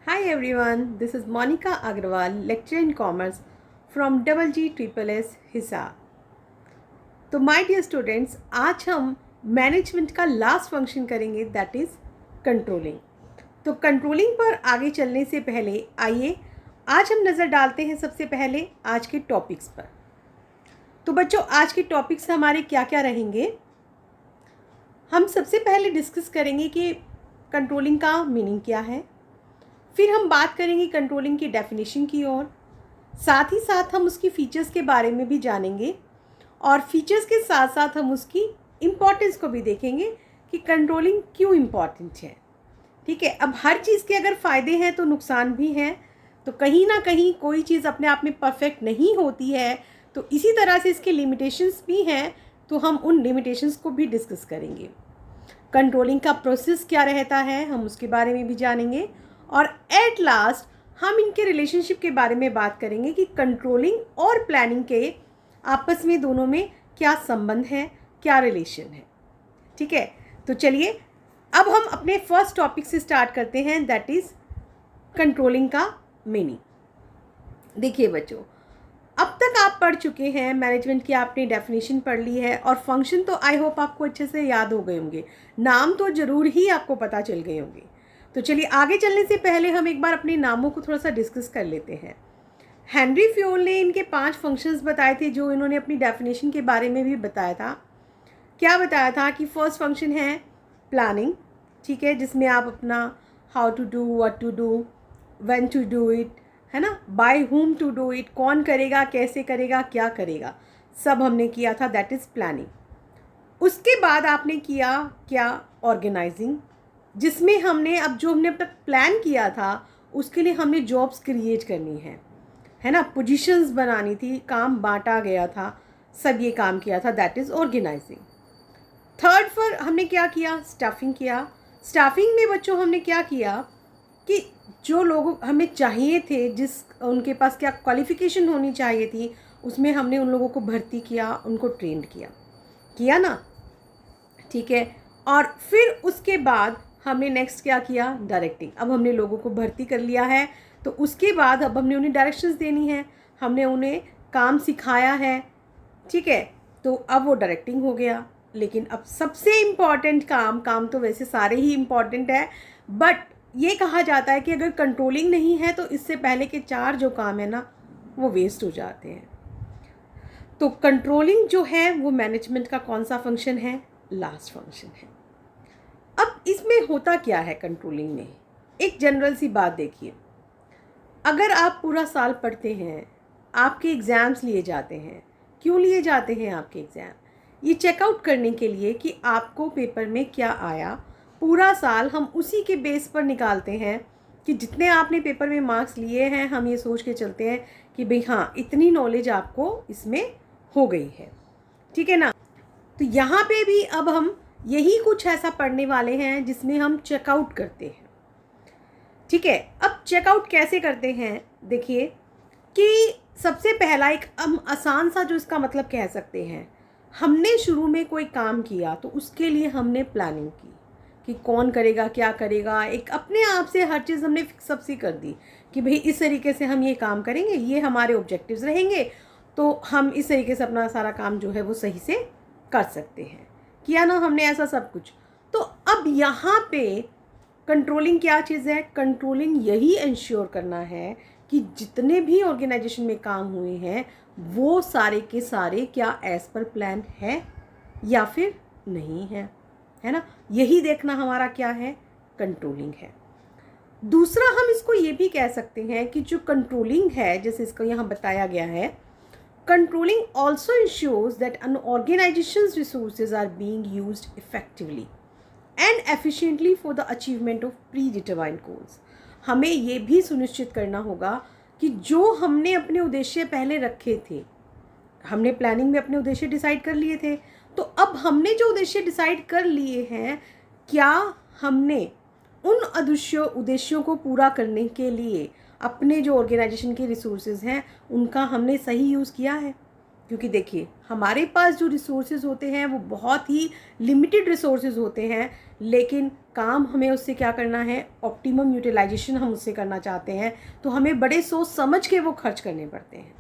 Hi everyone, this is Monica Agrawal, lecturer in commerce from Double G Triple S Hisar. तो my dear students, आज हम management का last function करेंगे, that is controlling. तो controlling पर आगे चलने से पहले आइए आज हम नज़र डालते हैं सबसे पहले आज के टॉपिक्स पर। तो बच्चों, आज के टॉपिक्स हमारे क्या क्या रहेंगे? हम सबसे पहले डिस्कस करेंगे कि कंट्रोलिंग का मीनिंग क्या है। फिर हम बात करेंगे कंट्रोलिंग की डेफिनेशन की ओर, साथ ही साथ हम उसकी फ़ीचर्स के बारे में भी जानेंगे और फीचर्स के साथ साथ हम उसकी इम्पॉर्टेंस को भी देखेंगे कि कंट्रोलिंग क्यों इम्पॉर्टेंट है। ठीक है, अब हर चीज़ के अगर फ़ायदे हैं तो नुकसान भी हैं, तो कहीं ना कहीं कोई चीज़ अपने आप में परफेक्ट नहीं होती है, तो इसी तरह से इसके लिमिटेशंस भी हैं, तो हम उन लिमिटेशंस को भी डिस्कस करेंगे। कंट्रोलिंग का प्रोसेस क्या रहता है, हम उसके बारे में भी जानेंगे और एट लास्ट हम इनके रिलेशनशिप के बारे में बात करेंगे कि कंट्रोलिंग और प्लानिंग के आपस में दोनों में क्या संबंध है, क्या रिलेशन है। ठीक है, तो चलिए अब हम अपने फर्स्ट टॉपिक से स्टार्ट करते हैं, दैट इज़ कंट्रोलिंग का मीनिंग। देखिए बच्चों, अब तक आप पढ़ चुके हैं मैनेजमेंट की, आपने डेफिनेशन पढ़ ली है और फंक्शन तो आई होप आपको अच्छे से याद हो गए होंगे, नाम तो ज़रूर ही आपको पता चल गए होंगे। तो चलिए आगे चलने से पहले हम एक बार अपने नामों को थोड़ा सा डिस्कस कर लेते हैं। हेनरी फ्योल ने इनके 5 फंक्शंस बताए थे जो इन्होंने अपनी डेफिनेशन के बारे में भी बताया था। क्या बताया था कि फर्स्ट फंक्शन है प्लानिंग, ठीक है, जिसमें आप अपना how to do, what to do, when to do it, है ना, by whom to do it, कौन करेगा, कैसे करेगा, क्या करेगा, सब हमने किया था, दैट इज़ प्लानिंग। उसके बाद आपने किया क्या, ऑर्गेनाइजिंग, जिसमें हमने अब जो हमने अब तक प्लान किया था उसके लिए हमने जॉब्स क्रिएट करनी है ना, पोजीशंस बनानी थी, काम बांटा गया था, सब ये काम किया था, दैट इज़ ऑर्गेनाइजिंग। थर्ड पर हमने क्या किया, स्टाफिंग किया। स्टाफिंग में बच्चों हमने क्या किया कि जो लोग हमें चाहिए थे, जिस उनके पास क्या क्वालिफ़िकेशन होनी चाहिए थी, उसमें हमने उन लोगों को भर्ती किया, उनको ट्रेंड किया ना, ठीक है। और फिर उसके बाद हमने नेक्स्ट क्या किया, डायरेक्टिंग। अब हमने लोगों को भर्ती कर लिया है, तो उसके बाद अब हमने उन्हें डायरेक्शंस देनी है, हमने उन्हें काम सिखाया है, ठीक है, तो अब वो डायरेक्टिंग हो गया। लेकिन अब सबसे इम्पॉर्टेंट काम तो वैसे सारे ही इम्पॉर्टेंट है, बट ये कहा जाता है कि अगर कंट्रोलिंग नहीं है तो इससे पहले के 4 जो काम है ना, वो वेस्ट हो जाते हैं। तो कंट्रोलिंग जो है वो मैनेजमेंट का कौन सा फंक्शन है, लास्ट फंक्शन है। अब इसमें होता क्या है कंट्रोलिंग में, एक जनरल सी बात देखिए, अगर आप पूरा साल पढ़ते हैं, आपके एग्ज़ाम्स लिए जाते हैं, क्यों लिए जाते हैं आपके एग्ज़ाम, ये चेकआउट करने के लिए कि आपको पेपर में क्या आया। पूरा साल हम उसी के बेस पर निकालते हैं कि जितने आपने पेपर में मार्क्स लिए हैं, हम ये सोच के चलते हैं कि भाई हाँ, इतनी नॉलेज आपको इसमें हो गई है, ठीक है ना। तो यहाँ पे भी अब हम यही कुछ ऐसा पढ़ने वाले हैं जिसमें हम चेकआउट करते हैं, ठीक है। अब चेकआउट कैसे करते हैं, देखिए कि सबसे पहला एक हम आसान सा जो इसका मतलब कह सकते हैं, हमने शुरू में कोई काम किया तो उसके लिए हमने प्लानिंग की कि कौन करेगा, क्या करेगा, एक अपने आप से हर चीज़ हमने फिक्सअप सी कर दी कि भाई इस तरीके से हम ये काम करेंगे, ये हमारे ऑब्जेक्टिव्स रहेंगे, तो हम इस तरीके से अपना सारा काम जो है वो सही से कर सकते हैं। किया ना हमने ऐसा सब कुछ। तो अब यहाँ पे कंट्रोलिंग क्या चीज़ है, कंट्रोलिंग यही इंश्योर करना है कि जितने भी ऑर्गेनाइजेशन में काम हुए हैं वो सारे के सारे क्या एज पर प्लान है या फिर नहीं है ना, यही देखना हमारा क्या है, कंट्रोलिंग है। दूसरा हम इसको ये भी कह सकते हैं कि जो कंट्रोलिंग है, जैसे इसको यहाँ बताया गया है, controlling also ensures that an organisation's resources are being used effectively and efficiently for the achievement of predetermined goals. हमें ये भी सुनिश्चित करना होगा कि जो हमने अपने उद्देश्य पहले रखे थे, हमने प्लानिंग में अपने उद्देश्य डिसाइड कर लिए थे, तो अब हमने जो उद्देश्य डिसाइड कर लिए हैं, क्या हमने उन उद्देश्यों को पूरा करने के लिए अपने जो ऑर्गेनाइजेशन के रिसोर्सेज हैं उनका हमने सही यूज़ किया है। क्योंकि देखिए हमारे पास जो रिसोर्सेज होते हैं वो बहुत ही लिमिटेड रिसोर्सेज होते हैं, लेकिन काम हमें उससे क्या करना है, ऑप्टिमम यूटिलाइजेशन हम उससे करना चाहते हैं, तो हमें बड़े सोच समझ के वो खर्च करने पड़ते हैं।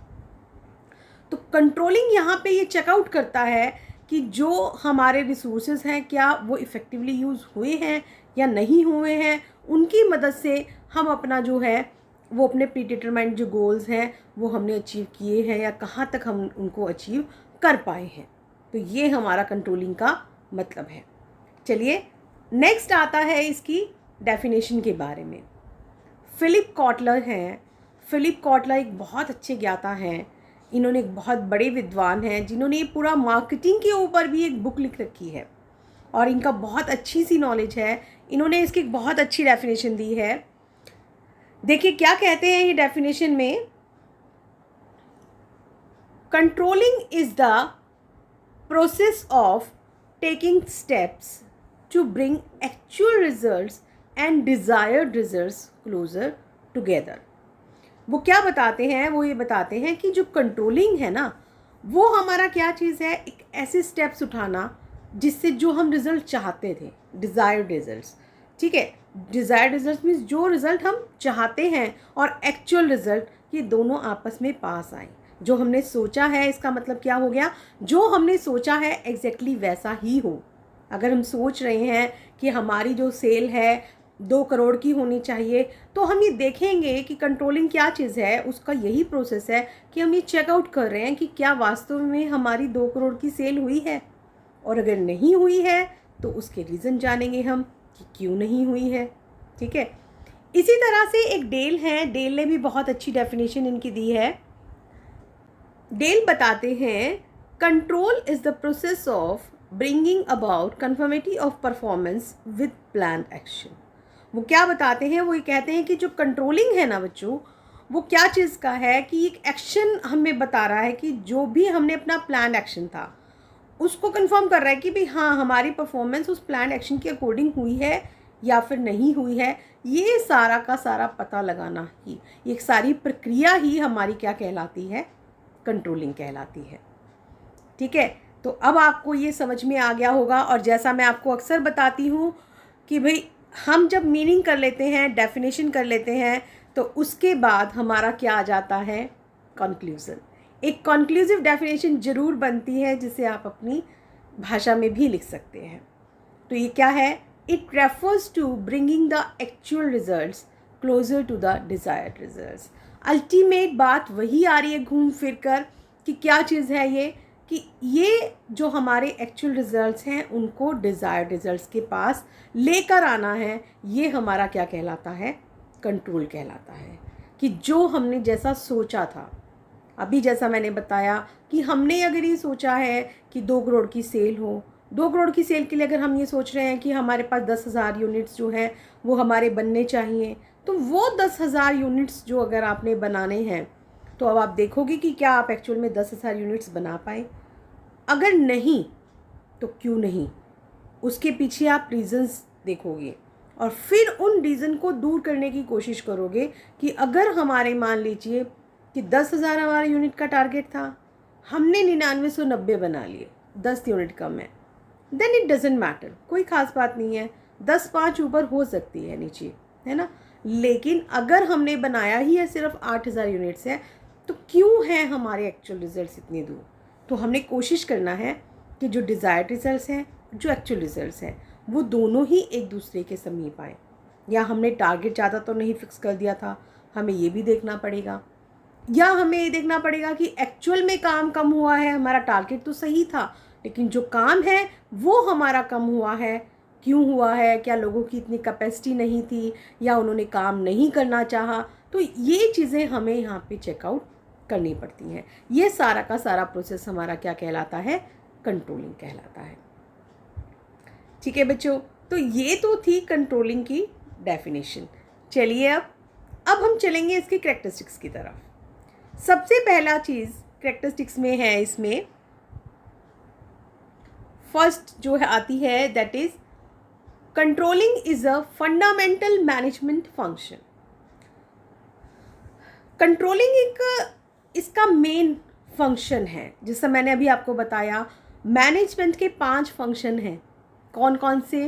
तो कंट्रोलिंग यहाँ पे ये चेकआउट करता है कि जो हमारे रिसोर्सेज हैं क्या वो इफ़ेक्टिवली यूज़ हुए हैं या नहीं हुए हैं। उनकी मदद से हम अपना जो है वो अपने प्री डिटरमाइंड जो गोल्स हैं वो हमने अचीव किए हैं या कहाँ तक हम उनको अचीव कर पाए हैं। तो ये हमारा कंट्रोलिंग का मतलब है। चलिए नेक्स्ट आता है इसकी डेफिनेशन के बारे में। फिलिप कॉटलर हैं। फिलिप कॉटलर एक बहुत अच्छे ज्ञाता हैं। इन्होंने एक बहुत बड़े विद्वान हैं जिन्होंने ये पूरा मार्केटिंग के ऊपर भी एक बुक लिख रखी है और इनका बहुत अच्छी सी नॉलेज है। इन्होंने इसकी एक बहुत अच्छी डेफिनेशन दी है। देखिए क्या कहते हैं ये डेफिनेशन में, controlling is the process of taking steps to bring actual results and desired results closer together. वो क्या बताते हैं, वो ये बताते हैं कि जो कंट्रोलिंग है ना वो हमारा क्या चीज़ है, एक ऐसे स्टेप्स उठाना जिससे जो हम रिज़ल्ट चाहते थे, डिज़ायर्ड रिजल्ट्स। ठीक है, डिज़ायर्ड रिजल्ट मीन्स जो रिज़ल्ट हम चाहते हैं और एक्चुअल रिज़ल्ट, ये दोनों आपस में पास आए। जो हमने सोचा है इसका मतलब क्या हो गया, जो हमने सोचा है एग्जैक्टली वैसा ही हो। अगर हम सोच रहे हैं कि हमारी जो सेल है 2 करोड़ की होनी चाहिए, तो हम ये देखेंगे कि कंट्रोलिंग क्या चीज़ है, उसका यही प्रोसेस है कि हम ये चेकआउट कर रहे हैं कि क्या वास्तव में हमारी 2 करोड़ की सेल हुई है, और अगर नहीं हुई है तो उसके रीज़न जानेंगे हम कि क्यों नहीं हुई है। ठीक है, इसी तरह से एक डेल है। डेल ने भी बहुत अच्छी डेफिनेशन इनकी दी है। डेल बताते हैं control is the process of bringing about conformity of performance with plan action. वो क्या बताते हैं, वो ये कहते हैं कि जो कंट्रोलिंग है ना बच्चों, वो क्या चीज़ का है कि एक एक्शन हमें बता रहा है कि जो भी हमने अपना प्लान एक्शन था उसको कंफर्म कर रहा है कि भाई हाँ हमारी परफॉर्मेंस उस प्लान एक्शन के अकॉर्डिंग हुई है या फिर नहीं हुई है। ये सारा का सारा पता लगाना ही, ये सारी प्रक्रिया ही हमारी क्या कहलाती है, कंट्रोलिंग कहलाती है। ठीक है, तो अब आपको ये समझ में आ गया होगा। और जैसा मैं आपको अक्सर बताती हूँ कि भाई हम जब मीनिंग कर लेते हैं, डेफिनेशन कर लेते हैं, तो उसके बाद हमारा क्या आ जाता है, कंक्लूज़न। एक कंक्लूसिव डेफिनेशन ज़रूर बनती है जिसे आप अपनी भाषा में भी लिख सकते हैं। तो ये क्या है, it refers to bringing the actual results closer to the desired results. Ultimate बात वही आ रही है घूम फिर कर कि क्या चीज़ है ये, कि ये जो हमारे एक्चुअल रिजल्ट्स हैं उनको डिज़ायर्ड रिजल्ट्स के पास लेकर आना है। ये हमारा क्या कहलाता है, कंट्रोल कहलाता है। कि जो हमने जैसा सोचा था, अभी जैसा मैंने बताया कि हमने अगर ये सोचा है कि 2 करोड़ की सेल हो, 2 करोड़ की सेल के लिए अगर हम ये सोच रहे हैं कि हमारे पास 10,000 यूनिट्स जो हैं वो हमारे बनने चाहिए, तो वो 10,000 यूनिट्स जो अगर आपने बनाने हैं, तो अब आप देखोगे कि क्या आप एक्चुअल में 10,000 यूनिट्स बना पाए। अगर नहीं तो क्यों नहीं, उसके पीछे आप रीज़न्स देखोगे और फिर उन रीज़न को दूर करने की कोशिश करोगे कि अगर हमारे मान लीजिए कि 10,000 हमारा यूनिट का टारगेट था, हमने 9990 बना लिए, 10 यूनिट कम है, देन इट डजेंट मैटर, कोई ख़ास बात नहीं है, 10-5 ऊपर हो सकती है नीचे, है ना। लेकिन अगर हमने बनाया ही है सिर्फ 8,000 यूनिट्स है, तो क्यों है हमारे एक्चुअल रिजल्ट्स इतनी दूर। तो हमने कोशिश करना है कि जो डिज़ायर्ड रिजल्ट्स हैं, जो एक्चुअल रिजल्ट्स हैं, वो दोनों ही एक दूसरे के समीप आए। या हमने टारगेट ज़्यादा तो नहीं फिक्स कर दिया था, हमें ये भी देखना पड़ेगा, या हमें ये देखना पड़ेगा कि एक्चुअल में काम कम हुआ है, हमारा टारगेट तो सही था लेकिन जो काम है वो हमारा कम हुआ है, क्यों हुआ है, क्या लोगों की इतनी कैपेसिटी नहीं थी या उन्होंने काम नहीं करना चाहा। तो ये चीज़ें हमें यहाँ पे चेकआउट करनी पड़ती हैं। ये सारा का सारा प्रोसेस हमारा क्या कहलाता है, कंट्रोलिंग कहलाता है। ठीक है बच्चों, तो ये तो थी कंट्रोलिंग की डेफिनेशन। चलिए अब हम चलेंगे इसकी कैरेक्टरिस्टिक्स की तरफ। सबसे पहला चीज़ कैरेक्टरिस्टिक्स में है, इसमें फर्स्ट जो है आती है, that is controlling is a fundamental management function. Controlling एक इसका मेन फंक्शन है। जैसा मैंने अभी आपको बताया, मैनेजमेंट के 5 फंक्शन हैं। कौन कौन से,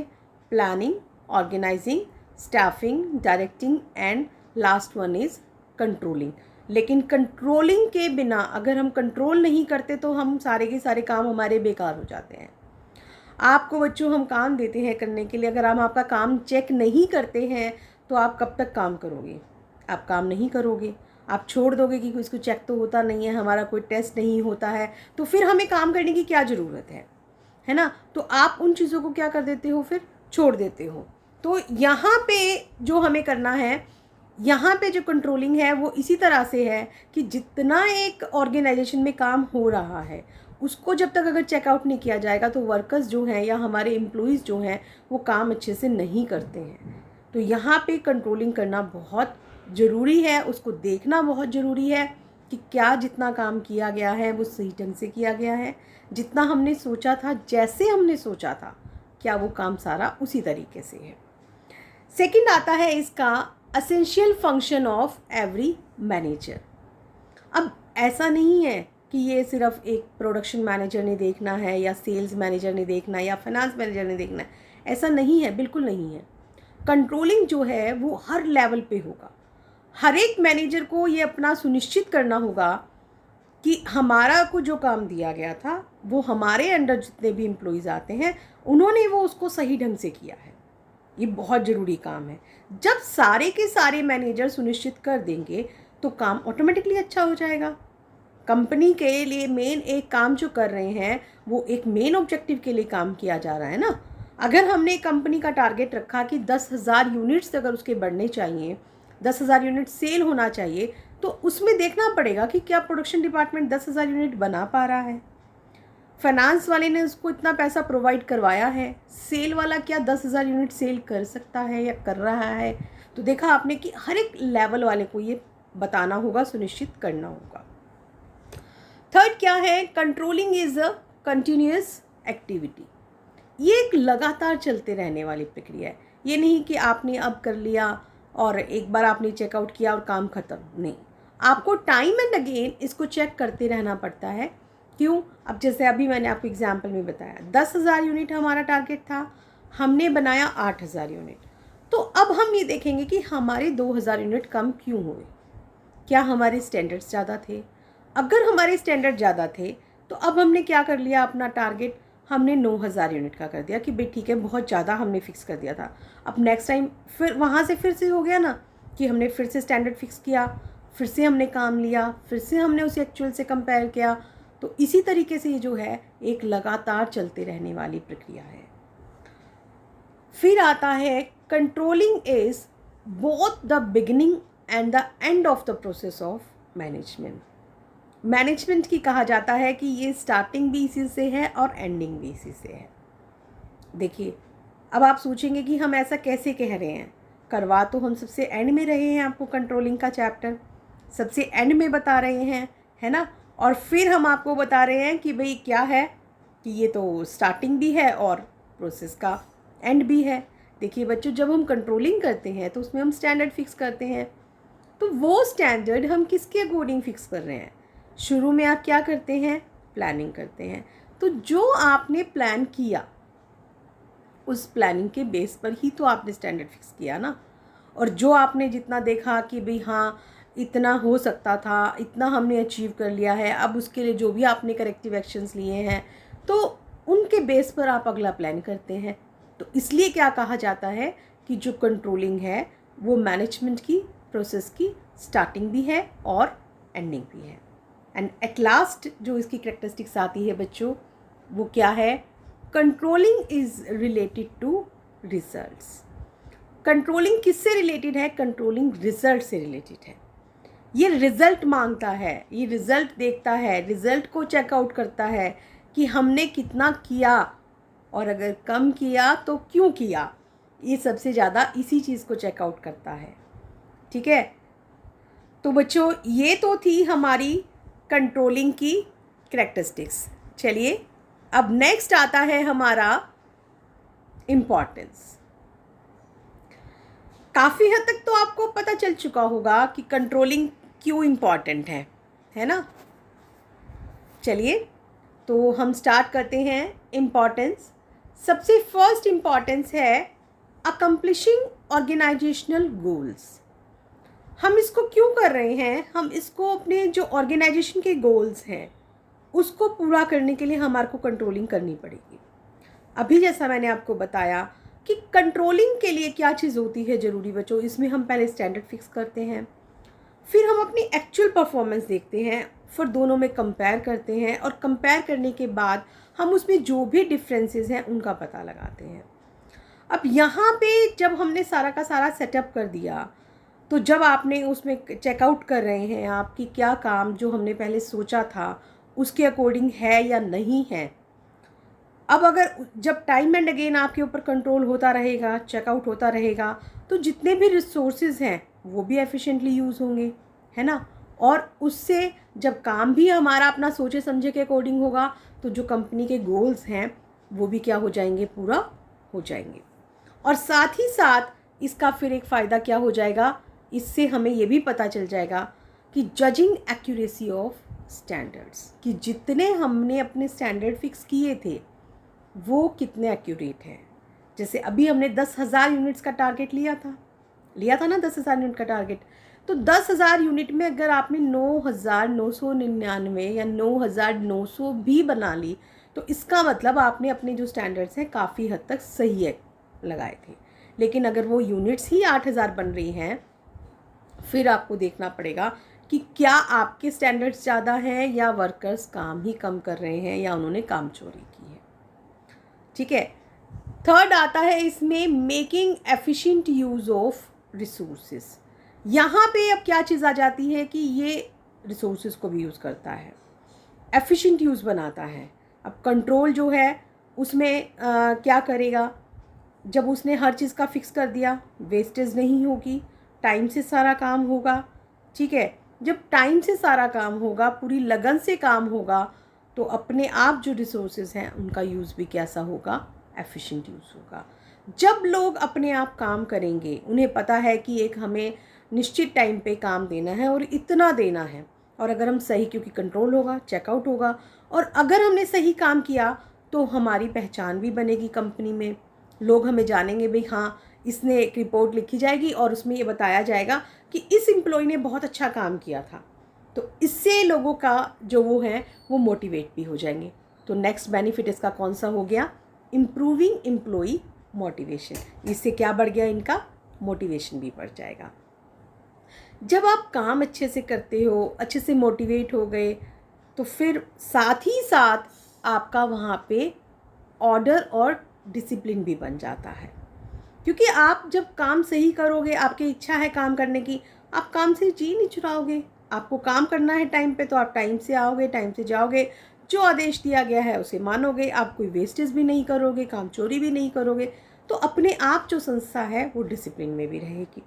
planning, organising, staffing, directing and last one is controlling. लेकिन कंट्रोलिंग के बिना अगर हम कंट्रोल नहीं करते तो हम सारे के सारे काम हमारे बेकार हो जाते हैं। आपको बच्चों हम काम देते हैं करने के लिए, अगर हम आपका काम चेक नहीं करते हैं तो आप कब तक काम करोगे? आप काम नहीं करोगे, आप छोड़ दोगे कि इसको चेक तो होता नहीं है, हमारा कोई टेस्ट नहीं होता है, तो फिर हमें काम करने की क्या ज़रूरत है ना? तो आप उन चीज़ों को क्या कर देते हो, फिर छोड़ देते हो। तो यहाँ पे जो हमें करना है, यहाँ पे जो कंट्रोलिंग है वो इसी तरह से है कि जितना एक ऑर्गेनाइजेशन में काम हो रहा है उसको जब तक अगर चेकआउट नहीं किया जाएगा तो वर्कर्स जो हैं या हमारे एम्प्लॉइज़ जो हैं वो काम अच्छे से नहीं करते हैं। तो यहाँ पे कंट्रोलिंग करना बहुत ज़रूरी है, उसको देखना बहुत ज़रूरी है कि क्या जितना काम किया गया है वो सही ढंग से किया गया है, जितना हमने सोचा था, जैसे हमने सोचा था, क्या वो काम सारा उसी तरीके से है। सेकंड आता है इसका essential function of every manager. अब ऐसा नहीं है कि ये सिर्फ एक प्रोडक्शन मैनेजर ने देखना है या सेल्स मैनेजर ने देखना है या फाइनेंस मैनेजर ने देखना है, ऐसा नहीं है, बिल्कुल नहीं है। कंट्रोलिंग जो है वो हर लेवल पे होगा। हर एक मैनेजर को ये अपना सुनिश्चित करना होगा कि हमारा को जो काम दिया गया था वो हमारे अंडर जितने भी एम्प्लॉइज़ आते हैं उन्होंने वो उसको सही ढंग से किया है। ये बहुत ज़रूरी काम है। जब सारे के सारे मैनेजर सुनिश्चित कर देंगे तो काम ऑटोमेटिकली अच्छा हो जाएगा। कंपनी के लिए मेन एक काम जो कर रहे हैं वो एक मेन ऑब्जेक्टिव के लिए काम किया जा रहा है ना। अगर हमने कंपनी का टारगेट रखा कि 10,000 यूनिट्स अगर उसके बढ़ने चाहिए, 10,000 यूनिट सेल होना चाहिए, तो उसमें देखना पड़ेगा कि क्या प्रोडक्शन डिपार्टमेंट 10,000 यूनिट बना पा रहा है, फाइनेंस वाले ने उसको इतना पैसा प्रोवाइड करवाया है, सेल वाला क्या 10,000 यूनिट सेल कर सकता है या कर रहा है। तो देखा आपने कि हर एक लेवल वाले को ये बताना होगा, सुनिश्चित करना होगा। थर्ड क्या है, controlling is a continuous activity. ये एक लगातार चलते रहने वाली प्रक्रिया है। ये नहीं कि आपने अब कर लिया और एक बार आपने चेकआउट किया और काम ख़त्म, नहीं, आपको टाइम एंड अगेन इसको चेक करते रहना पड़ता है। क्यों? अब जैसे अभी मैंने आपको एग्जाम्पल में बताया 10,000 यूनिट हमारा टारगेट था, हमने बनाया 8,000 यूनिट। तो अब हम ये देखेंगे कि हमारे 2,000 यूनिट कम क्यों हुए। क्या हमारे स्टैंडर्ड्स ज़्यादा थे? अगर हमारे स्टैंडर्ड ज़्यादा थे तो अब हमने क्या कर लिया, अपना टारगेट हमने 9,000 यूनिट का कर दिया कि भाई ठीक है, बहुत ज़्यादा हमने फिक्स कर दिया था। अब नेक्स्ट टाइम फिर वहाँ से फिर से हो गया ना कि हमने फिर से स्टैंडर्ड फिक्स किया, फिर से हमने काम लिया, फिर से हमने उसे एक्चुअल से कंपेयर किया। तो इसी तरीके से ये जो है एक लगातार चलते रहने वाली प्रक्रिया है। फिर आता है controlling is both the beginning and the end of the process of management. Management की कहा जाता है कि ये स्टार्टिंग भी इसी से है और एंडिंग भी इसी से है। देखिए, अब आप सोचेंगे कि हम ऐसा कैसे कह रहे हैं, करवा तो हम सबसे एंड में रहे हैं, आपको कंट्रोलिंग का चैप्टर सबसे एंड में बता रहे हैं, है ना, और फिर हम आपको बता रहे हैं कि भाई क्या है कि ये तो स्टार्टिंग भी है और प्रोसेस का एंड भी है। देखिए बच्चों, जब हम कंट्रोलिंग करते हैं तो उसमें हम स्टैंडर्ड फिक्स करते हैं। तो वो स्टैंडर्ड हम किसके अकॉर्डिंग फिक्स कर रहे हैं? शुरू में आप क्या करते हैं? प्लानिंग करते हैं। तो जो आपने प्लान किया उस प्लानिंग के बेस पर ही तो आपने स्टैंडर्ड फिक्स किया ना। और जो आपने जितना देखा कि भाई हाँ इतना हो सकता था, इतना हमने अचीव कर लिया है, अब उसके लिए जो भी आपने करेक्टिव एक्शंस लिए हैं तो उनके बेस पर आप अगला प्लान करते हैं। तो इसलिए क्या कहा जाता है कि जो कंट्रोलिंग है वो मैनेजमेंट की प्रोसेस की स्टार्टिंग भी है और एंडिंग भी है। एंड एट लास्ट जो इसकी करेक्टरिस्टिक्स आती है बच्चों, वो क्या है? Controlling is related to results. Controlling किससे रिलेटेड है? कंट्रोलिंग रिजल्ट से रिलेटेड है। ये रिजल्ट मांगता है, ये रिजल्ट देखता है, रिजल्ट को चेकआउट करता है कि हमने कितना किया और अगर कम किया तो क्यों किया। ये सबसे ज़्यादा इसी चीज़ को चेकआउट करता है। ठीक है, तो बच्चों ये तो थी हमारी कंट्रोलिंग की कैरेक्टरिस्टिक्स। चलिए अब नेक्स्ट आता है हमारा इम्पॉर्टेंस। काफ़ी हद तक तो आपको पता चल चुका होगा कि कंट्रोलिंग क्यों इम्पॉर्टेंट है ना। चलिए तो हम स्टार्ट करते हैं इम्पॉर्टेंस। सबसे फर्स्ट इम्पॉर्टेंस है अकम्प्लिशिंग ऑर्गेनाइजेशनल गोल्स। हम इसको क्यों कर रहे हैं? हम इसको अपने जो ऑर्गेनाइजेशन के गोल्स हैं उसको पूरा करने के लिए हमारे को कंट्रोलिंग करनी पड़ेगी। अभी जैसा मैंने आपको बताया कि कंट्रोलिंग के लिए क्या चीज़ होती है ज़रूरी बच्चों, इसमें हम पहले स्टैंडर्ड फिक्स करते हैं, फिर हम अपनी एक्चुअल परफॉर्मेंस देखते हैं, फिर दोनों में कंपेयर करते हैं और कंपेयर करने के बाद हम उसमें जो भी डिफरेंसेस हैं उनका पता लगाते हैं। अब यहाँ पे जब हमने सारा का सारा सेटअप कर दिया, तो जब आपने उसमें चेकआउट कर रहे हैं आप कि क्या काम जो हमने पहले सोचा था उसके अकॉर्डिंग है या नहीं है। अब अगर जब टाइम एंड अगेन आपके ऊपर कंट्रोल होता रहेगा, चेकआउट होता रहेगा, तो जितने भी रिसोर्सेज हैं वो भी एफिशिएंटली यूज़ होंगे, है ना। और उससे जब काम भी हमारा अपना सोचे समझे के अकॉर्डिंग होगा तो जो कंपनी के गोल्स हैं वो भी क्या हो जाएंगे, पूरा हो जाएंगे। और साथ ही साथ इसका फिर एक फ़ायदा क्या हो जाएगा, इससे हमें ये भी पता चल जाएगा कि जजिंग एक्यूरेसी ऑफ स्टैंडर्ड्स, कि जितने हमने अपने स्टैंडर्ड फिक्स किए थे वो कितने एक्यूरेट हैं। जैसे अभी हमने 10,000 यूनिट्स का टारगेट लिया था ना, 10,000 यूनिट का टारगेट। तो 10,000 यूनिट में अगर आपने 9,999 या 9,900 भी बना ली तो इसका मतलब आपने अपने जो स्टैंडर्ड्स हैं काफ़ी हद तक सही है लगाए थे। लेकिन अगर वो यूनिट्स ही 8,000 बन रही हैं, फिर आपको देखना पड़ेगा कि क्या आपके स्टैंडर्ड्स ज़्यादा हैं या वर्कर्स काम ही कम कर रहे हैं या उन्होंने काम चोरी की है। ठीक है। थर्ड आता है इसमें making efficient use of resources. यहाँ पे अब क्या चीज़ आ जाती है कि ये रिसोर्सेज को भी यूज़ करता है, एफिशिएंट यूज़ बनाता है। अब कंट्रोल जो है उसमें क्या करेगा, जब उसने हर चीज़ का फिक्स कर दिया, वेस्टेज नहीं होगी, टाइम से सारा काम होगा। ठीक है। जब टाइम से सारा काम होगा, पूरी लगन से काम होगा, तो अपने आप जो रिसोर्सेज हैं उनका यूज़ भी कैसा होगा, एफिशिएंट यूज़ होगा। जब लोग अपने आप काम करेंगे, उन्हें पता है कि एक हमें निश्चित टाइम पे काम देना है और इतना देना है, और अगर हम सही, क्योंकि कंट्रोल होगा, चेकआउट होगा, और अगर हमने सही काम किया तो हमारी पहचान भी बनेगी कंपनी में। लोग हमें जानेंगे, भाई हाँ, इसने एक रिपोर्ट लिखी जाएगी और उसमें ये बताया जाएगा कि इस एम्प्लॉय ने बहुत अच्छा काम किया था। तो इससे लोगों का जो वो है वो मोटिवेट भी हो जाएंगे। तो नेक्स्ट बेनिफिट इसका कौन सा हो गया, इम्प्रूविंग एम्प्लॉई मोटिवेशन। इससे क्या बढ़ गया, इनका मोटिवेशन भी बढ़ जाएगा। जब आप काम अच्छे से करते हो, अच्छे से मोटिवेट हो गए, तो फिर साथ ही साथ आपका वहाँ पे ऑर्डर और डिसिप्लिन भी बन जाता है। क्योंकि आप जब काम सही करोगे, आपकी इच्छा है काम करने की, आप काम से जी नहीं चुराओगे। आपको काम करना है टाइम पे, तो आप टाइम से आओगे, टाइम से जाओगे, जो आदेश दिया गया है उसे मानोगे, आप कोई वेस्टेज भी नहीं करोगे, काम चोरी भी नहीं करोगे। तो अपने आप जो संस्था है वो डिसिप्लिन में भी रहेगी।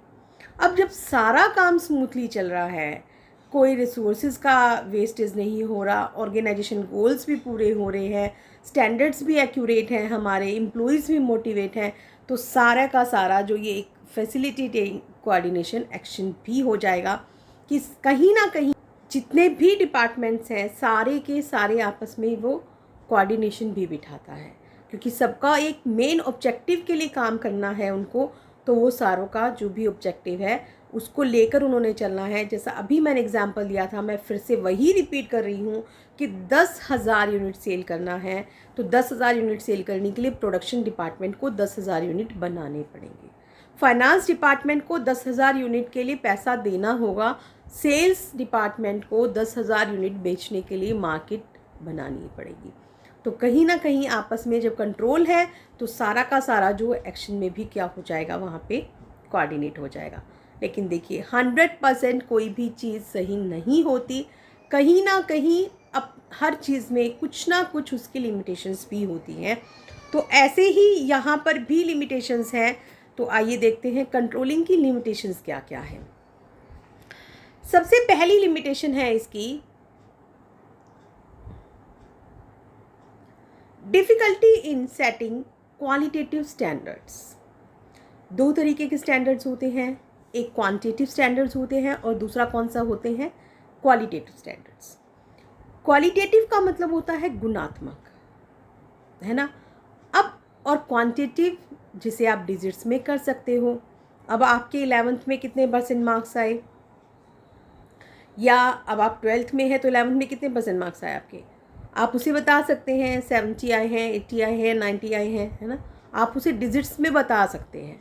अब जब सारा काम स्मूथली चल रहा है, कोई रिसोर्सेज का वेस्टेज नहीं हो रहा, ऑर्गेनाइजेशन गोल्स भी पूरे हो रहे हैं, स्टैंडर्ड्स भी एक्यूरेट हैं, हमारे एम्प्लॉयज़ भी मोटिवेट हैं, तो सारा का सारा जो ये एक फैसिलिटेटिंग कोऑर्डिनेशन एक्शन भी हो जाएगा कि कहीं ना कहीं जितने भी डिपार्टमेंट्स हैं सारे के सारे आपस में वो कोऑर्डिनेशन भी बिठाता है। क्योंकि सबका एक मेन ऑब्जेक्टिव के लिए काम करना है उनको, तो वो सारों का जो भी ऑब्जेक्टिव है उसको लेकर उन्होंने चलना है। जैसा अभी मैंने एग्जांपल दिया था, मैं फिर से वही रिपीट कर रही हूँ कि 10,000 यूनिट सेल करना है, तो 10,000 यूनिट सेल करने के लिए प्रोडक्शन डिपार्टमेंट को 10,000 यूनिट बनाने पड़ेंगे, फाइनेंस डिपार्टमेंट को 10,000 यूनिट के लिए पैसा देना होगा, सेल्स डिपार्टमेंट को 10,000 यूनिट बेचने के लिए मार्केट बनानी पड़ेगी। तो कहीं ना कहीं आपस में जब कंट्रोल है तो सारा का सारा जो एक्शन में भी क्या हो जाएगा, वहाँ पे कोऑर्डिनेट हो जाएगा। लेकिन देखिए 100% कोई भी चीज़ सही नहीं होती, कहीं ना कहीं अब हर चीज़ में कुछ ना कुछ उसकी लिमिटेशंस भी होती हैं। तो ऐसे ही यहाँ पर भी लिमिटेशंस हैं। तो आइए देखते हैं कंट्रोलिंग की लिमिटेशंस क्या क्या है। सबसे पहली लिमिटेशन है इसकी difficulty in setting qualitative standards. दो तरीके के स्टैंडर्ड्स होते हैं, एक क्वांटिटेटिव स्टैंडर्ड्स होते हैं और दूसरा कौन सा होते हैं, क्वालिटेटिव स्टैंडर्ड्स। क्वालिटेटिव का मतलब होता है गुणात्मक, है ना। अब और क्वांटिटेटिव जिसे आप डिजिट्स में कर सकते हो। अब आपके 11th में कितने परसेंट मार्क्स आए, या अब आप 12th में हैं तो 11th में कितने परसेंट मार्क्स आए आपके, आप उसे बता सकते हैं। 70 आए हैं, 80 आए हैं, 90 आए हैं, है ना, आप उसे डिजिट्स में बता सकते हैं।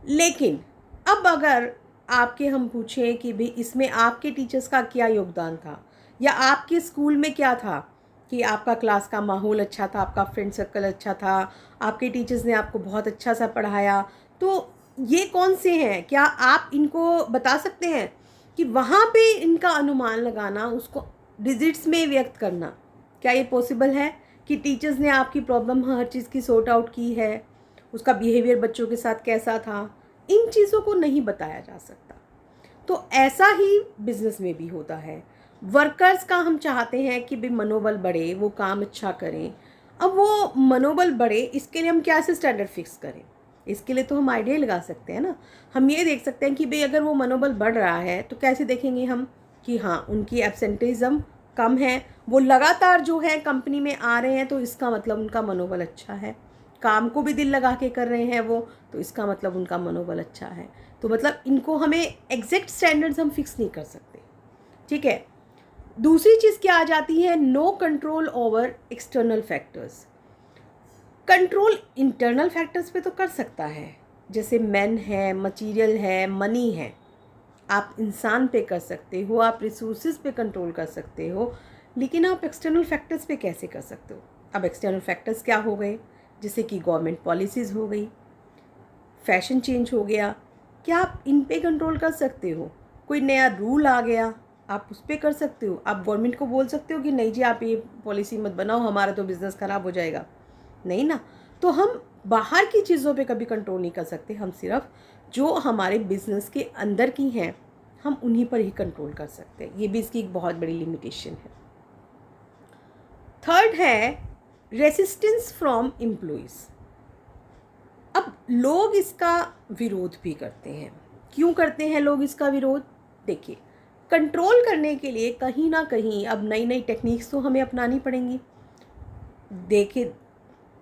लेकिन अब अगर आपके हम पूछें कि भाई इसमें आपके टीचर्स का क्या योगदान था, या आपके स्कूल में क्या था, कि आपका क्लास का माहौल अच्छा था, आपका फ्रेंड सर्कल अच्छा था, आपके टीचर्स ने आपको बहुत अच्छा सा पढ़ाया, तो ये कौन से हैं, क्या आप इनको बता सकते हैं कि वहाँ पे इनका अनुमान लगाना, उसको डिजिट्स में व्यक्त करना, क्या ये पॉसिबल है कि टीचर्स ने आपकी प्रॉब्लम हर चीज़ की सॉर्ट आउट की है, उसका बिहेवियर बच्चों के साथ कैसा था, इन चीज़ों को नहीं बताया जा सकता। तो ऐसा ही बिजनेस में भी होता है। वर्कर्स का हम चाहते हैं कि भाई मनोबल बढ़े, वो काम अच्छा करें। अब वो मनोबल बढ़े, इसके लिए हम क्या से स्टैंडर्ड फिक्स करें, इसके लिए तो हम आइडिया लगा सकते हैं ना। हम ये देख सकते हैं कि भाई अगर वो मनोबल बढ़ रहा है तो कैसे देखेंगे हम कि हाँ उनकी एब्सेंटेज़म कम है, वो लगातार जो है कंपनी में आ रहे हैं, तो इसका मतलब उनका मनोबल अच्छा है। काम को भी दिल लगा के कर रहे हैं वो, तो इसका मतलब उनका मनोबल अच्छा है। तो मतलब इनको हमें एग्जैक्ट स्टैंडर्ड्स हम फिक्स नहीं कर सकते, ठीक है। दूसरी चीज़ क्या आ जाती है, no control over external factors. Control internal factors पे तो कर सकता है, जैसे मैन है, मटेरियल है, मनी है, आप इंसान पे कर सकते हो, आप रिसोर्सेज पे कंट्रोल कर सकते हो, लेकिन आप एक्सटर्नल फैक्टर्स पे कैसे कर सकते हो। अब एक्सटर्नल फैक्टर्स क्या हो गए, जैसे कि गवर्नमेंट पॉलिसीज़ हो गई, फैशन चेंज हो गया, क्या आप इन पे कंट्रोल कर सकते हो। कोई नया रूल आ गया, आप उस पर कर सकते हो। आप गवर्नमेंट को बोल सकते हो कि नहीं जी आप ये पॉलिसी मत बनाओ, हमारा तो बिज़नेस ख़राब हो जाएगा, नहीं ना। तो हम बाहर की चीज़ों पे कभी कंट्रोल नहीं कर सकते, हम सिर्फ जो हमारे बिजनेस के अंदर की हैं हम उन्हीं पर ही कंट्रोल कर सकते हैं। ये भी इसकी एक बहुत बड़ी लिमिटेशन है। थर्ड है रेसिस्टेंस फ्रॉम एम्प्लॉइज। अब लोग इसका विरोध भी करते हैं। क्यों करते हैं लोग इसका विरोध, देखिए कंट्रोल करने के लिए कहीं ना कहीं अब नई नई टेक्निक्स तो हमें अपनानी पड़ेंगी। देखिए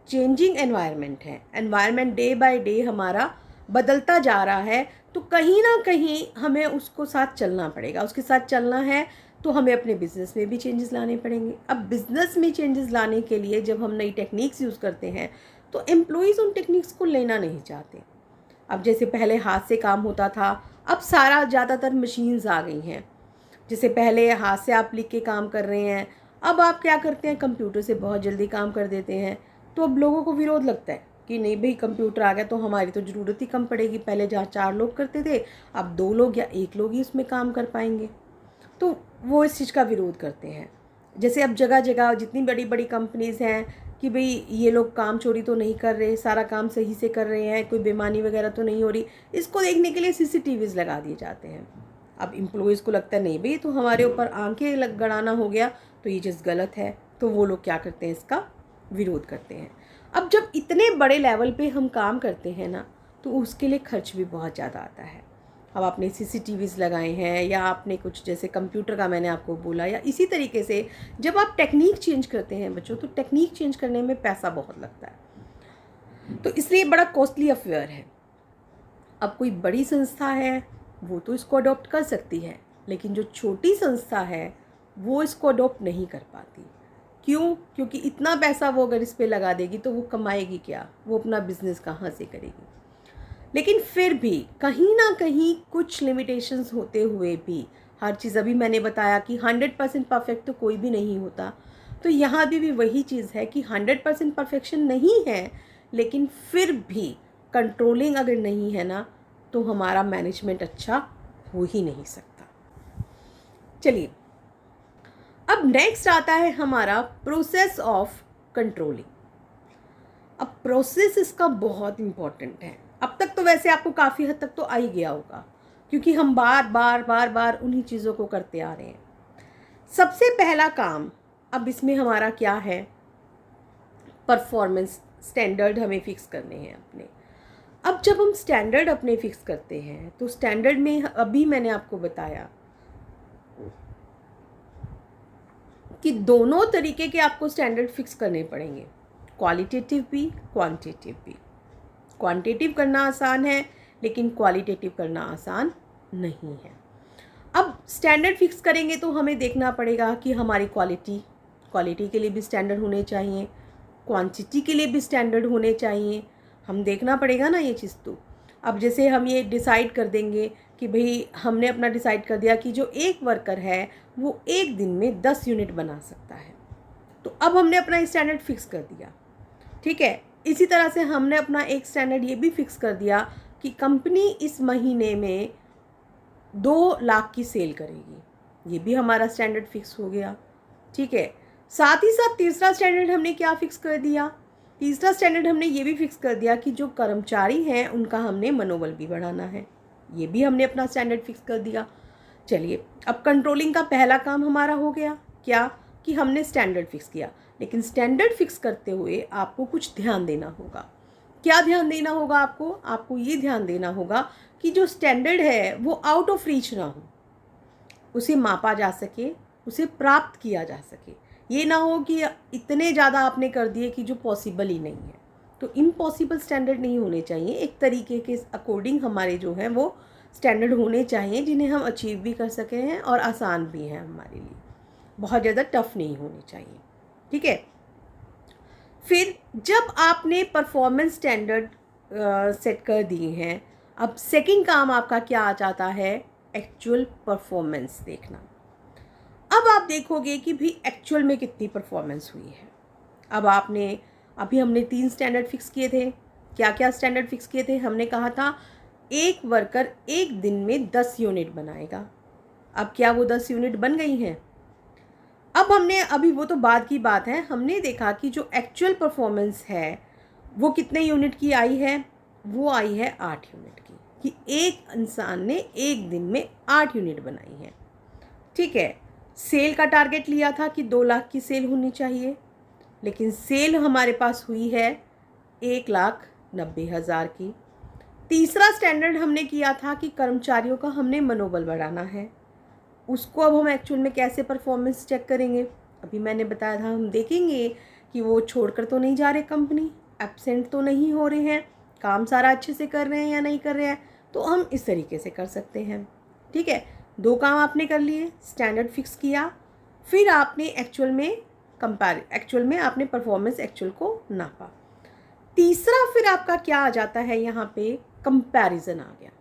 चेंजिंग एनवायरनमेंट है, एनवायरनमेंट डे बाय डे हमारा बदलता जा रहा है, तो कहीं ना कहीं हमें उसको साथ चलना पड़ेगा। उसके साथ चलना है तो हमें अपने बिज़नेस में भी चेंजेस लाने पड़ेंगे। अब बिज़नेस में चेंजेस लाने के लिए जब हम नई टेक्निक्स यूज़ करते हैं तो एम्प्लॉइज़ उन टेक्निक्स को लेना नहीं चाहते। अब जैसे पहले हाथ से काम होता था, अब सारा ज़्यादातर मशीन्स आ गई हैं। जैसे पहले हाथ से आप लिख के काम कर रहे हैं, अब आप क्या करते हैं, कंप्यूटर से बहुत जल्दी काम कर देते हैं। तो अब लोगों को विरोध लगता है कि नहीं भाई कंप्यूटर आ गया तो हमारी तो ज़रूरत ही कम पड़ेगी, पहले जहाँ 4 लोग करते थे अब 2 लोग या 1 लोग ही उसमें काम कर पाएंगे। तो वो इस चीज़ का विरोध करते हैं। जैसे अब जगह जगह जितनी बड़ी बड़ी कंपनीज़ हैं कि भाई ये लोग काम चोरी तो नहीं कर रहे, सारा काम सही से कर रहे हैं, कोई बेईमानी वगैरह तो नहीं हो रही, इसको देखने के लिए CCTVs लगा दिए जाते हैं। अब एम्प्लॉइज़ को लगता है नहीं भाई तो हमारे ऊपर आंखें लग गड़ाना हो गया, तो ये चीज़ गलत है, तो वो लोग क्या करते हैं, इसका विरोध करते हैं। अब जब इतने बड़े लेवल पे हम काम करते हैं ना, तो उसके लिए खर्च भी बहुत ज़्यादा आता है। अब आपने CCTVs लगाए हैं, या आपने कुछ जैसे कंप्यूटर का मैंने आपको बोला, या इसी तरीके से जब आप टेक्निक चेंज करते हैं बच्चों, तो टेक्निक चेंज करने में पैसा बहुत लगता है, तो इसलिए बड़ा कॉस्टली अफेयर है। अब कोई बड़ी संस्था है वो तो इसको अडॉप्ट कर सकती है, लेकिन जो छोटी संस्था है वो इसको अडॉप्ट नहीं कर पाती। क्यों, क्योंकि इतना पैसा वो अगर इस पे लगा देगी तो वो कमाएगी क्या, वो अपना बिजनेस कहाँ से करेगी। लेकिन फिर भी कहीं ना कहीं कुछ लिमिटेशंस होते हुए भी हर चीज़, अभी मैंने बताया कि 100% परफेक्ट तो कोई भी नहीं होता, तो यहाँ भी वही चीज़ है कि 100% परफेक्शन नहीं है, लेकिन फिर भी कंट्रोलिंग अगर नहीं है ना, तो हमारा मैनेजमेंट अच्छा हो ही नहीं सकता। चलिए अब नेक्स्ट आता है हमारा प्रोसेस ऑफ कंट्रोलिंग। अब प्रोसेस इसका बहुत इम्पॉर्टेंट है। अब तक तो वैसे आपको काफ़ी हद तक तो आ ही गया होगा, क्योंकि हम बार बार उन्हीं चीज़ों को करते आ रहे हैं। सबसे पहला काम अब इसमें हमारा क्या है, परफॉर्मेंस स्टैंडर्ड हमें फिक्स करने हैं अपने। अब जब हम स्टैंडर्ड अपने फिक्स करते हैं तो स्टैंडर्ड में अभी मैंने आपको बताया कि दोनों तरीके के आपको स्टैंडर्ड फिक्स करने पड़ेंगे, क्वालिटेटिव भी क्वांटिटेटिव भी। क्वांटिटेटिव करना आसान है लेकिन क्वालिटेटिव करना आसान नहीं है। अब स्टैंडर्ड फिक्स करेंगे तो हमें देखना पड़ेगा कि हमारी क्वालिटी के लिए भी स्टैंडर्ड होने चाहिए, क्वांटिटी के लिए भी स्टैंडर्ड होने चाहिए। हम देखना पड़ेगा ना ये चीज़। तो अब जैसे हम ये डिसाइड कर देंगे कि भाई हमने अपना डिसाइड कर दिया कि जो एक वर्कर है वो एक दिन में 10 यूनिट बना सकता है, तो अब हमने अपना स्टैंडर्ड फिक्स कर दिया। ठीक है, इसी तरह से हमने अपना एक स्टैंडर्ड ये भी फिक्स कर दिया कि कंपनी इस महीने में 2 लाख की सेल करेगी, ये भी हमारा स्टैंडर्ड फिक्स हो गया। ठीक है, साथ ही साथ तीसरा स्टैंडर्ड हमने क्या फिक्स कर दिया, तीसरा स्टैंडर्ड हमने ये भी फिक्स कर दिया कि जो कर्मचारी हैं उनका हमने मनोबल भी बढ़ाना है, ये भी हमने अपना स्टैंडर्ड फिक्स कर दिया। चलिए, अब कंट्रोलिंग का पहला काम हमारा हो गया, क्या कि हमने स्टैंडर्ड फिक्स किया। लेकिन स्टैंडर्ड फिक्स करते हुए आपको कुछ ध्यान देना होगा। क्या ध्यान देना होगा आपको ये ध्यान देना होगा कि जो स्टैंडर्ड है वो आउट ऑफ रीच ना हो, उसे मापा जा सके, उसे प्राप्त किया जा सके। ये ना हो कि इतने ज़्यादा आपने कर दिए कि जो पॉसिबल ही नहीं है। तो इम्पॉसिबल स्टैंडर्ड नहीं होने चाहिए, एक तरीके के अकॉर्डिंग हमारे जो हैं वो स्टैंडर्ड होने चाहिए जिन्हें हम अचीव भी कर सके हैं और आसान भी हैं हमारे लिए, बहुत ज़्यादा टफ नहीं होने चाहिए। ठीक है, फिर जब आपने परफॉर्मेंस स्टैंडर्ड सेट कर दिए हैं, अब सेकंड काम आपका क्या आ जाता है, एक्चुअल परफॉर्मेंस देखना। अब आप देखोगे कि भी एक्चुअल में कितनी परफॉर्मेंस हुई है। अब अभी हमने 3 स्टैंडर्ड फिक्स किए थे। क्या क्या स्टैंडर्ड फिक्स किए थे, हमने कहा था एक वर्कर एक दिन में 10 यूनिट बनाएगा। अब क्या वो 10 यूनिट बन गई हैं? अब हमने अभी वो तो बाद की बात है, हमने देखा कि जो एक्चुअल परफॉर्मेंस है वो कितने यूनिट की आई है, वो आई है 8 यूनिट की, कि एक इंसान ने एक दिन में 8 यूनिट बनाई है। ठीक है, सेल का टारगेट लिया था कि 2 लाख की सेल होनी चाहिए, लेकिन सेल हमारे पास हुई है 1,90,000 की। तीसरा स्टैंडर्ड हमने किया था कि कर्मचारियों का हमने मनोबल बढ़ाना है, उसको अब हम एक्चुअल में कैसे परफॉर्मेंस चेक करेंगे। अभी मैंने बताया था हम देखेंगे कि वो छोड़कर तो नहीं जा रहे, कंपनी एब्सेंट तो नहीं हो रहे हैं, काम सारा अच्छे से कर रहे हैं या नहीं कर रहे हैं, तो हम इस तरीके से कर सकते हैं। ठीक है, 2 काम आपने कर लिए, स्टैंडर्ड फिक्स किया, फिर आपने एक्चुअल में आपने परफॉर्मेंस एक्चुअल को नापा। तीसरा फिर आपका क्या आ जाता है, यहाँ पे कंपैरिजन आ गया।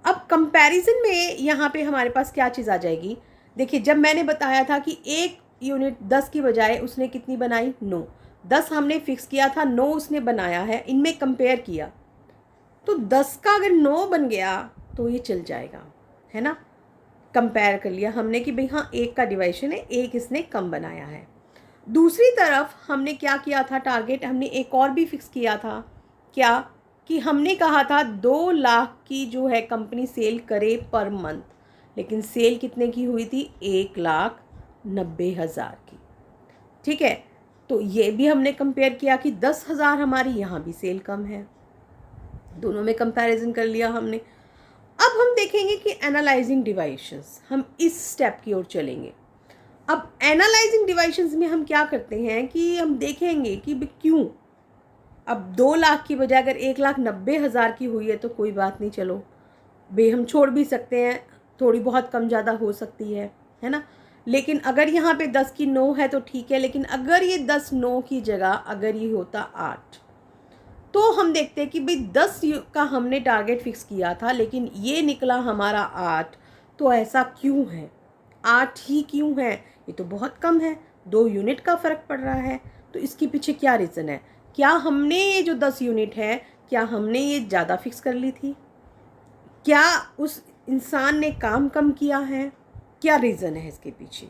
अब कंपैरिजन में यहाँ पे हमारे पास क्या चीज़ आ जाएगी, देखिए जब मैंने बताया था कि एक यूनिट 10 की बजाय उसने कितनी बनाई, 9। 10 हमने फिक्स किया था, 9 उसने बनाया है, इनमें कंपेयर किया तो 10 का अगर 9 बन गया तो ये चल जाएगा, है ना। कंपेयर कर लिया हमने कि भाई हाँ, एक का डिवाइशन है, एक इसने कम बनाया है। दूसरी तरफ हमने क्या किया था, टारगेट हमने एक और भी फिक्स किया था, क्या कि हमने कहा था 2 लाख की जो है कंपनी सेल करे पर मंथ, लेकिन सेल कितने की हुई थी, 1,90,000 की। ठीक है, तो ये भी हमने कंपेयर किया कि 10,000 हमारी यहाँ भी सेल कम है, दोनों में कंपैरिजन कर लिया हमने। अब हम देखेंगे कि एनालाइजिंग डिवाइशंस, हम इस स्टेप की ओर चलेंगे। अब एनालाइजिंग डिवाइशंस में हम क्या करते हैं कि हम देखेंगे कि क्यों, अब 2 लाख की बजाय अगर 1,90,000 की हुई है तो कोई बात नहीं, चलो भाई हम छोड़ भी सकते हैं, थोड़ी बहुत कम ज़्यादा हो सकती है ना। लेकिन अगर यहाँ पे 10 की 9 है तो ठीक है, लेकिन अगर ये 10 9 की जगह अगर ये होता 8, तो हम देखते हैं कि भाई 10 का हमने टारगेट फिक्स किया था लेकिन ये निकला हमारा 8, तो ऐसा क्यों है, 8 ही क्यों है, ये तो बहुत कम है, 2 यूनिट का फ़र्क पड़ रहा है। तो इसके पीछे क्या रीज़न है, क्या हमने ये जो 10 यूनिट है, क्या हमने ये ज़्यादा फिक्स कर ली थी, क्या उस इंसान ने काम कम किया है, क्या रीज़न है इसके पीछे।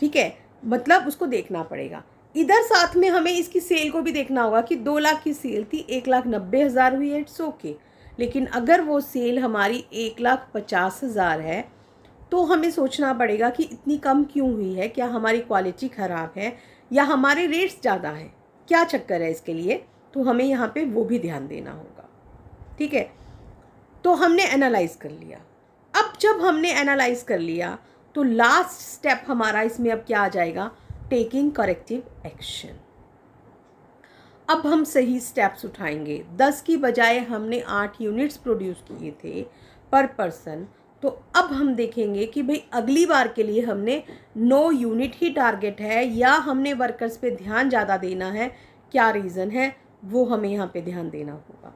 ठीक है, मतलब उसको देखना पड़ेगा। इधर साथ में हमें इसकी सेल को भी देखना होगा कि 2 लाख की सेल थी, 1,90,000 हुई है, इट्स ओके। लेकिन अगर वो सेल हमारी 1,50,000 है तो हमें सोचना पड़ेगा कि इतनी कम क्यों हुई है, क्या हमारी क्वालिटी ख़राब है या हमारे रेट्स ज़्यादा हैं, क्या चक्कर है इसके लिए, तो हमें यहाँ पे वो भी ध्यान देना होगा। ठीक है, तो हमने एनालाइज कर लिया। अब जब हमने एनालाइज कर लिया तो लास्ट स्टेप हमारा इसमें अब क्या आ जाएगा, टेकिंग करेक्टिव एक्शन। अब हम सही स्टेप्स उठाएंगे। 10 की बजाय हमने 8 यूनिट्स प्रोड्यूस किए थे पर पर्सन, तो अब हम देखेंगे कि भाई अगली बार के लिए हमने 9 यूनिट ही टारगेट है या हमने वर्कर्स पे ध्यान ज़्यादा देना है, क्या रीज़न है वो हमें यहाँ पे ध्यान देना होगा।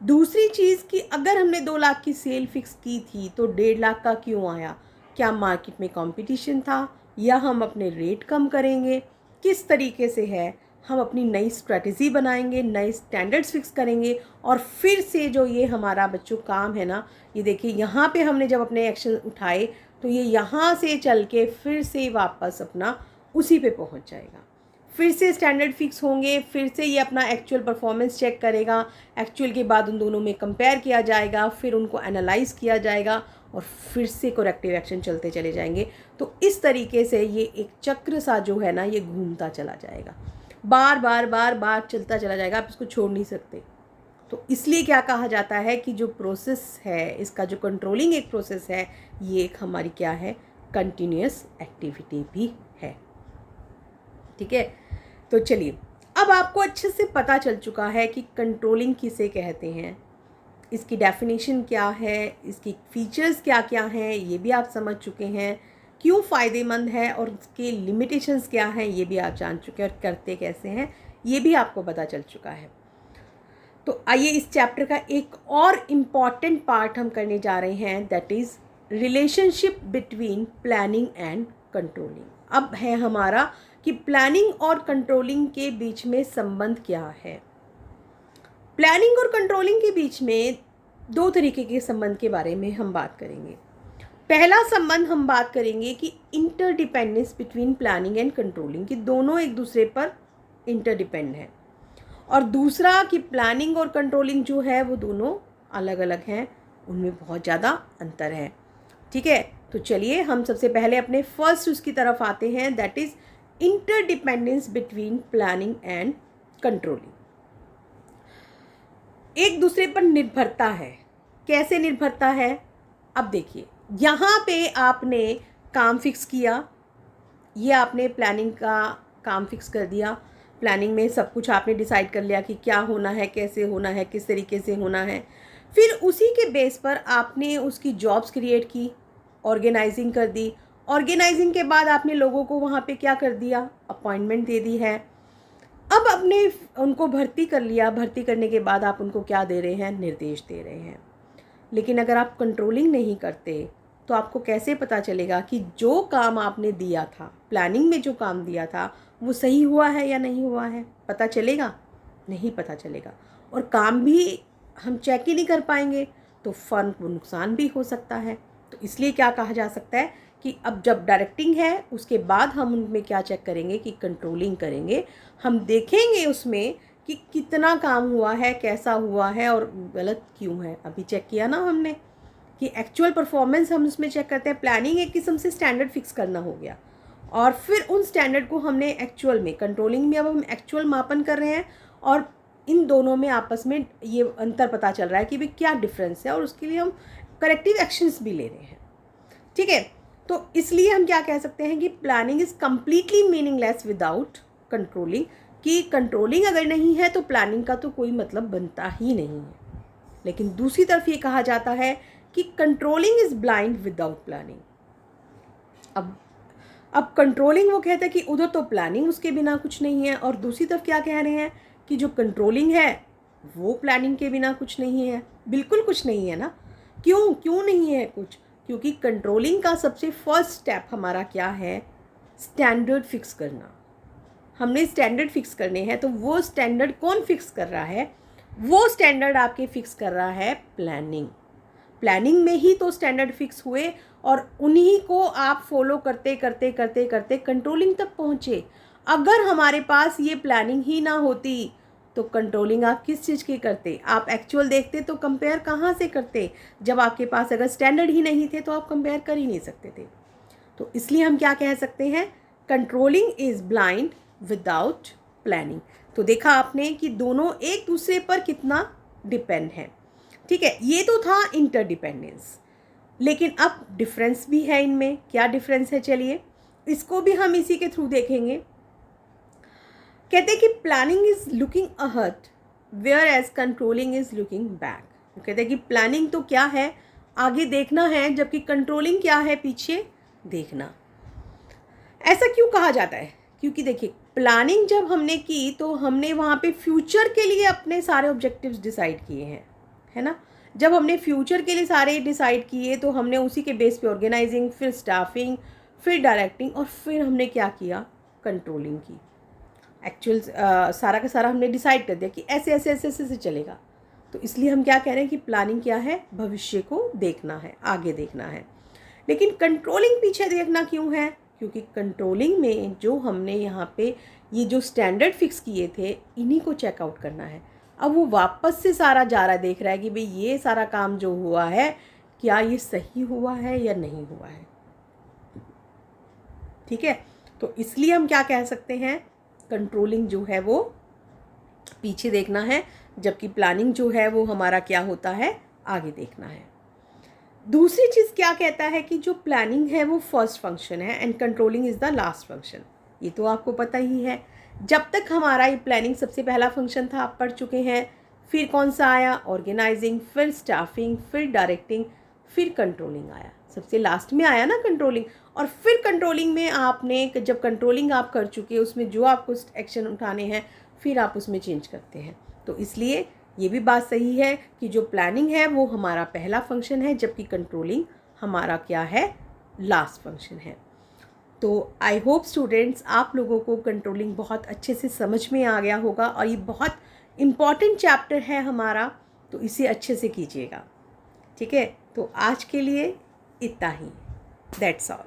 दूसरी चीज़ कि अगर हमने 2 लाख की सेल फिक्स की थी तो 1.5 लाख का क्यों आया? क्या मार्केट में कंपटीशन था या हम अपने रेट कम करेंगे? किस तरीके से है, हम अपनी नई स्ट्रेटजी बनाएंगे, नए स्टैंडर्ड्स फिक्स करेंगे और फिर से जो ये हमारा बच्चों काम है ना, ये देखिए यहाँ पे हमने जब अपने एक्शन उठाए तो ये यहाँ से चल के फिर से वापस अपना उसी पे पहुँच जाएगा। फिर से स्टैंडर्ड फिक्स होंगे, फिर से ये अपना एक्चुअल परफॉर्मेंस चेक करेगा, एक्चुअल के बाद उन दोनों में कंपेयर किया जाएगा, फिर उनको एनालाइज किया जाएगा और फिर से करेक्टिव एक्शन चलते चले जाएंगे। तो इस तरीके से ये एक चक्र सा जो है ना, ये घूमता चला जाएगा, बार बार बार बार चलता चला जाएगा, आप इसको छोड़ नहीं सकते। तो इसलिए क्या कहा जाता है कि जो प्रोसेस है, इसका जो कंट्रोलिंग एक प्रोसेस है, ये एक हमारी क्या है, कंटिन्यूअस एक्टिविटी भी है। ठीक है, तो चलिए अब आपको अच्छे से पता चल चुका है कि कंट्रोलिंग किसे कहते हैं, इसकी डेफिनेशन क्या है, इसकी फीचर्स क्या क्या हैं, ये भी आप समझ चुके हैं, क्यों फ़ायदेमंद है और उसके लिमिटेशंस क्या हैं ये भी आप जान चुके हैं, और करते कैसे हैं ये भी आपको पता चल चुका है। तो आइए इस चैप्टर का एक और इम्पॉर्टेंट पार्ट हम करने जा रहे हैं, that is relationship between planning and controlling. अब है हमारा कि प्लानिंग और कंट्रोलिंग के बीच में संबंध क्या है। प्लानिंग और कंट्रोलिंग के बीच में 2 तरीके के संबंध के बारे में हम बात करेंगे। पहला संबंध हम बात करेंगे कि interdependence between planning and controlling, कि दोनों एक दूसरे पर इंटरडिपेंड हैं। और दूसरा कि प्लानिंग और कंट्रोलिंग जो है वो दोनों अलग अलग हैं, उनमें बहुत ज़्यादा अंतर है। ठीक है, तो चलिए हम सबसे पहले अपने फर्स्ट उसकी तरफ आते हैं, that is interdependence between planning and controlling. एक दूसरे पर निर्भरता है। कैसे निर्भरता है? अब देखिए, यहाँ पे आपने काम फिक्स किया, ये आपने प्लानिंग का काम फिक्स कर दिया, प्लानिंग में सब कुछ आपने डिसाइड कर लिया कि क्या होना है, कैसे होना है, किस तरीके से होना है। फिर उसी के बेस पर आपने उसकी जॉब्स क्रिएट की, ऑर्गेनाइजिंग कर दी। ऑर्गेनाइजिंग के बाद आपने लोगों को वहाँ पे क्या कर दिया, अपॉइंटमेंट दे दी है। अब आपने उनको भर्ती कर लिया, भर्ती करने के बाद आप उनको क्या दे रहे हैं, निर्देश दे रहे हैं। लेकिन अगर आप कंट्रोलिंग नहीं करते तो आपको कैसे पता चलेगा कि जो काम आपने दिया था, प्लानिंग में जो काम दिया था, वो सही हुआ है या नहीं हुआ है? पता चलेगा? नहीं पता चलेगा। और काम भी हम चेक ही नहीं कर पाएंगे तो फर्म को नुकसान भी हो सकता है। तो इसलिए क्या कहा जा सकता है कि अब जब डायरेक्टिंग है उसके बाद हम उनमें क्या चेक करेंगे कि कंट्रोलिंग करेंगे। हम देखेंगे उसमें कि कितना काम हुआ है, कैसा हुआ है और गलत क्यों है। अभी चेक किया ना हमने कि एक्चुअल परफॉर्मेंस हम उसमें चेक करते हैं। प्लानिंग एक किस्म से स्टैंडर्ड फिक्स करना हो गया और फिर उन स्टैंडर्ड को हमने एक्चुअल में, कंट्रोलिंग में अब हम एक्चुअल मापन कर रहे हैं और इन दोनों में आपस में ये अंतर पता चल रहा है कि भाई क्या डिफरेंस है और उसके लिए हम करेक्टिव एक्शंस भी ले रहे हैं। ठीक है, तो इसलिए हम क्या कह सकते हैं कि planning is completely meaningless without controlling, कि कंट्रोलिंग अगर नहीं है तो प्लानिंग का तो कोई मतलब बनता ही नहीं है। लेकिन दूसरी तरफ ये कहा जाता है कि controlling is blind without planning. अब कंट्रोलिंग वो कहता है कि उधर तो प्लानिंग उसके बिना कुछ नहीं है, और दूसरी तरफ क्या कह रहे हैं कि जो कंट्रोलिंग है वो प्लानिंग के बिना कुछ नहीं है। बिल्कुल कुछ नहीं है ना। क्यों नहीं है कुछ? क्योंकि कंट्रोलिंग का सबसे फर्स्ट स्टेप हमारा क्या है, स्टैंडर्ड फिक्स करना। हमने स्टैंडर्ड फिक्स करने हैं, तो वो स्टैंडर्ड कौन फिक्स कर रहा है? वो स्टैंडर्ड आपके फिक्स कर रहा है प्लानिंग। प्लानिंग में ही तो स्टैंडर्ड फिक्स हुए और उन्हीं को आप फॉलो करते करते करते करते कंट्रोलिंग तक पहुँचे। अगर हमारे पास ये प्लानिंग ही ना होती तो कंट्रोलिंग आप किस चीज़ की करते? आप एक्चुअल देखते तो कंपेयर कहाँ से करते? जब आपके पास अगर स्टैंडर्ड ही नहीं थे तो आप कंपेयर कर ही नहीं सकते थे। तो इसलिए हम क्या कह सकते हैं, controlling is blind without planning. तो देखा आपने कि दोनों एक दूसरे पर कितना डिपेंड है। ठीक है, ये तो था इंटरडिपेंडेंस, लेकिन अब डिफरेंस भी है इनमें। क्या डिफरेंस है, चलिए इसको भी हम इसी के थ्रू देखेंगे। कहते हैं कि planning is looking ahead whereas controlling is looking back. कहते हैं कि प्लानिंग तो क्या है, आगे देखना है, जबकि कंट्रोलिंग क्या है, पीछे देखना। ऐसा क्यों कहा जाता है? क्योंकि देखिए, प्लानिंग जब हमने की तो हमने वहाँ पे फ्यूचर के लिए अपने सारे ऑब्जेक्टिव्स डिसाइड किए हैं, है ना। जब हमने फ्यूचर के लिए सारे डिसाइड किए तो हमने उसी के बेस पे ऑर्गेनाइजिंग, फिर स्टाफिंग, फिर डायरेक्टिंग और फिर हमने क्या किया, कंट्रोलिंग की। एक्चुअल सारा का सारा हमने डिसाइड कर दिया कि ऐसे ऐसे ऐसे ऐसे से चलेगा। तो इसलिए हम क्या कह रहे हैं कि प्लानिंग क्या है, भविष्य को देखना है, आगे देखना है। लेकिन कंट्रोलिंग पीछे देखना क्यों है? क्योंकि कंट्रोलिंग में जो हमने यहाँ पे ये जो स्टैंडर्ड फिक्स किए थे, इन्हीं को चेकआउट करना है। अब वो वापस से सारा जा रहा देख रहा है कि भाई ये सारा काम जो हुआ है, क्या ये सही हुआ है या नहीं हुआ है। ठीक है, तो इसलिए हम क्या कह सकते हैं, कंट्रोलिंग जो है वो पीछे देखना है, जबकि प्लानिंग जो है वो हमारा क्या होता है, आगे देखना है। दूसरी चीज़ क्या कहता है कि जो प्लानिंग है वो फर्स्ट फंक्शन है and controlling is the last function. ये तो आपको पता ही है। जब तक हमारा ये प्लानिंग सबसे पहला फंक्शन था, आप पढ़ चुके हैं। फिर कौन सा आया, ऑर्गेनाइजिंग, फिर स्टाफिंग, फिर डायरेक्टिंग, फिर कंट्रोलिंग आया। सबसे लास्ट में आया ना कंट्रोलिंग। और फिर कंट्रोलिंग में आपने, जब कंट्रोलिंग आप कर चुके, उसमें जो आपको एक्शन उठाने हैं, फिर आप उसमें चेंज करते हैं। तो इसलिए ये भी बात सही है कि जो प्लानिंग है वो हमारा पहला फंक्शन है, जबकि कंट्रोलिंग हमारा क्या है, लास्ट फंक्शन है। तो आई होप स्टूडेंट्स, आप लोगों को कंट्रोलिंग बहुत अच्छे से समझ में आ गया होगा और ये बहुत इम्पॉर्टेंट चैप्टर है हमारा, तो इसे अच्छे से कीजिएगा। ठीक है, तो आज के लिए इतना ही। That's all.